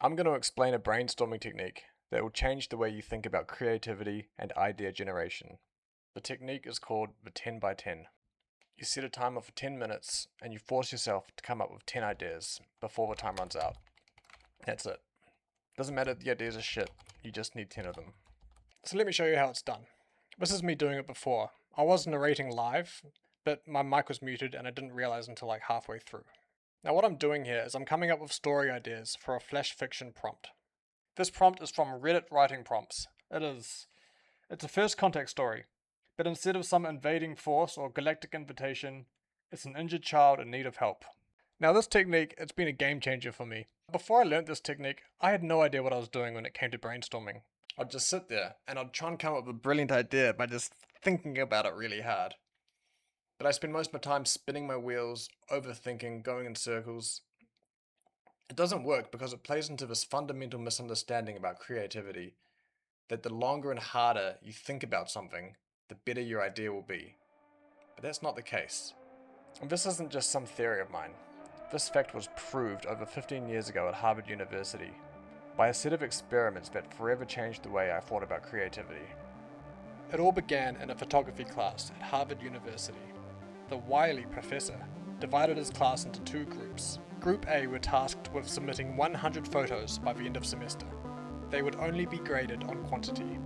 I'm going to explain a brainstorming technique that will change the way you think about creativity and idea generation. The technique is called the 10 by 10. You set a timer for 10 minutes and you force yourself to come up with 10 ideas before the time runs out. That's it. Doesn't matter if the ideas are shit, you just need 10 of them. So let me show you how it's done. This is me doing it before. I was narrating live, but my mic was muted and I didn't realize until like halfway through. Now what I'm doing here is I'm coming up with story ideas for a flash fiction prompt. This prompt is from Reddit writing prompts. It's a first contact story, but instead of some invading force or galactic invitation, it's an injured child in need of help. Now this technique, it's been a game changer for me. Before I learnt this technique, I had no idea what I was doing when it came to brainstorming. I'd just sit there and I'd try and come up with a brilliant idea by just thinking about it really hard. But I spend most of my time spinning my wheels, overthinking, going in circles. It doesn't work because it plays into this fundamental misunderstanding about creativity, that the longer and harder you think about something, the better your idea will be. But that's not the case. And this isn't just some theory of mine. This fact was proved over 15 years ago at Harvard University by a set of experiments that forever changed the way I thought about creativity. It all began in a photography class at Harvard University. The wily professor divided his class into two groups. Group A were tasked with submitting 100 photos by the end of semester. They would only be graded on quantity.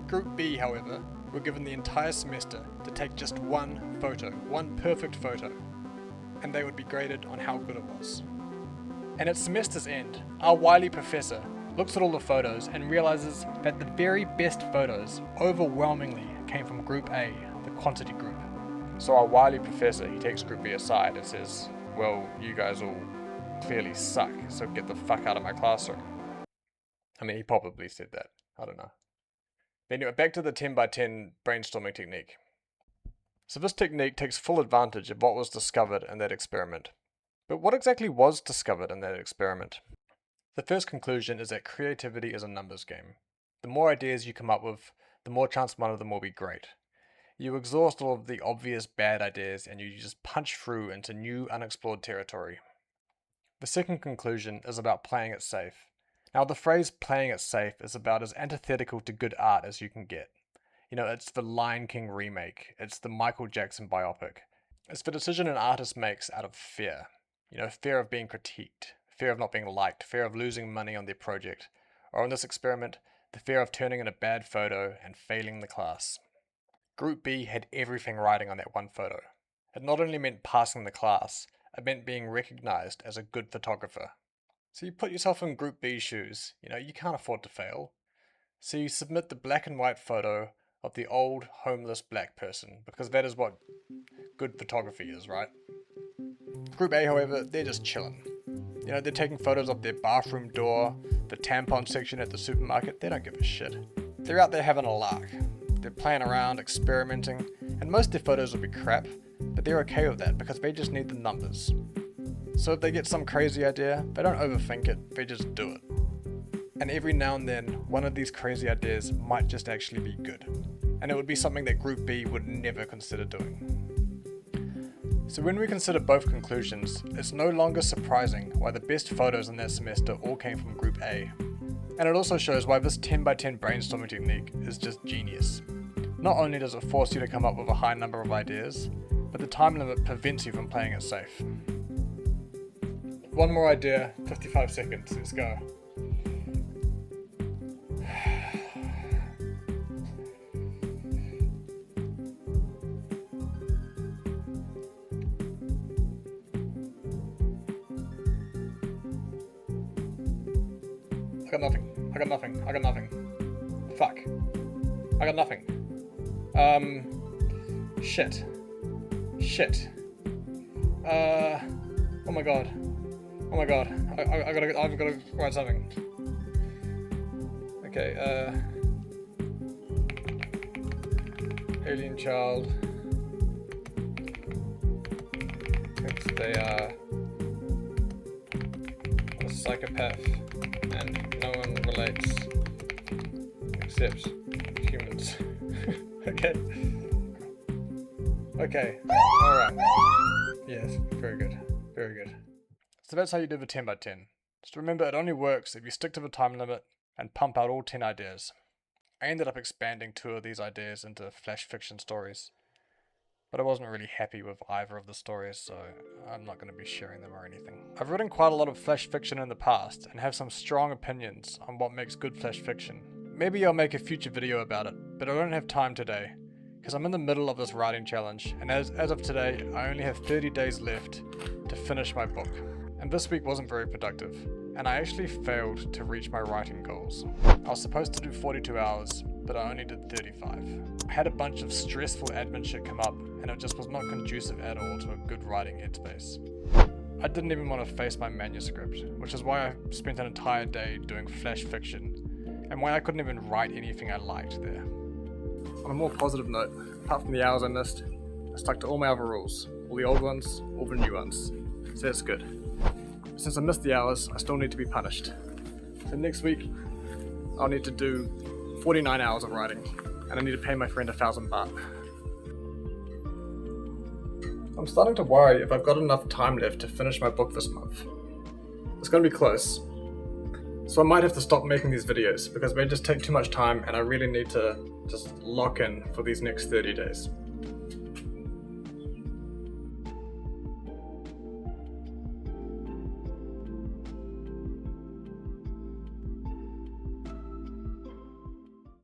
Group B, however, were given the entire semester to take just one photo, one perfect photo, and they would be graded on how good it was. And at semester's end, our wily professor looks at all the photos and realizes that the very best photos overwhelmingly came from Group A, the quantity group. So our wily professor, he takes Group B aside and says, well, you guys all clearly suck, so get the fuck out of my classroom. I mean, he probably said that. I don't know. But anyway, back to the 10 by 10 brainstorming technique. So this technique takes full advantage of what was discovered in that experiment. But what exactly was discovered in that experiment? The first conclusion is that creativity is a numbers game. The more ideas you come up with, the more chance one of them will be great. You exhaust all of the obvious bad ideas and you just punch through into new unexplored territory. The second conclusion is about playing it safe. Now the phrase playing it safe is about as antithetical to good art as you can get. You know, it's the Lion King remake, it's the Michael Jackson biopic. It's the decision an artist makes out of fear. You know, fear of being critiqued, fear of not being liked, fear of losing money on their project, or in this experiment, the fear of turning in a bad photo and failing the class. Group B had everything riding on that one photo. It not only meant passing the class, it meant being recognized as a good photographer. So you put yourself in Group B's shoes, you know, you can't afford to fail. So you submit the black and white photo of the old, homeless black person, because that is what good photography is, right? Group A, however, they're just chilling. You know, they're taking photos of their bathroom door, the tampon section at the supermarket, they don't give a shit. They're out there having a lark. They're playing around, experimenting, and most of their photos will be crap, but they're okay with that because they just need the numbers. So if they get some crazy idea, they don't overthink it, they just do it. And every now and then, one of these crazy ideas might just actually be good. And it would be something that Group B would never consider doing. So when we consider both conclusions, it's no longer surprising why the best photos in that semester all came from Group A. And it also shows why this 10 by 10 brainstorming technique is just genius. Not only does it force you to come up with a high number of ideas, but the time limit prevents you from playing it safe. One more idea, 55 seconds, let's go. I got nothing. Fuck. I got nothing. Shit. Oh my god. I've gotta write something. Okay, alien child thinks they are a psychopath and no one relates except humans. Okay. Alright. Yes, very good. So that's how you do the 10 by 10. Just remember, it only works if you stick to the time limit and pump out all 10 ideas. I ended up expanding 2 of these ideas into flash fiction stories, but I wasn't really happy with either of the stories, so I'm not going to be sharing them or anything. I've written quite a lot of flash fiction in the past and have some strong opinions on what makes good flash fiction. Maybe I'll make a future video about it, but I don't have time today, because I'm in the middle of this writing challenge, and as of today, I only have 30 days left to finish my book. And this week wasn't very productive, and I actually failed to reach my writing goals. I was supposed to do 42 hours, but I only did 35. I had a bunch of stressful admin shit come up, and it just was not conducive at all to a good writing headspace. I didn't even want to face my manuscript, which is why I spent an entire day doing flash fiction, and why I couldn't even write anything I liked there. On a more positive note, apart from the hours I missed, I stuck to all my other rules. All the old ones, all the new ones. So that's good. But since I missed the hours, I still need to be punished. So next week, I'll need to do 49 hours of writing, and I need to pay my friend 1,000 baht. I'm starting to worry if I've got enough time left to finish my book this month. It's going to be close, so I might have to stop making these videos because they just take too much time and I really need to just lock in for these next 30 days.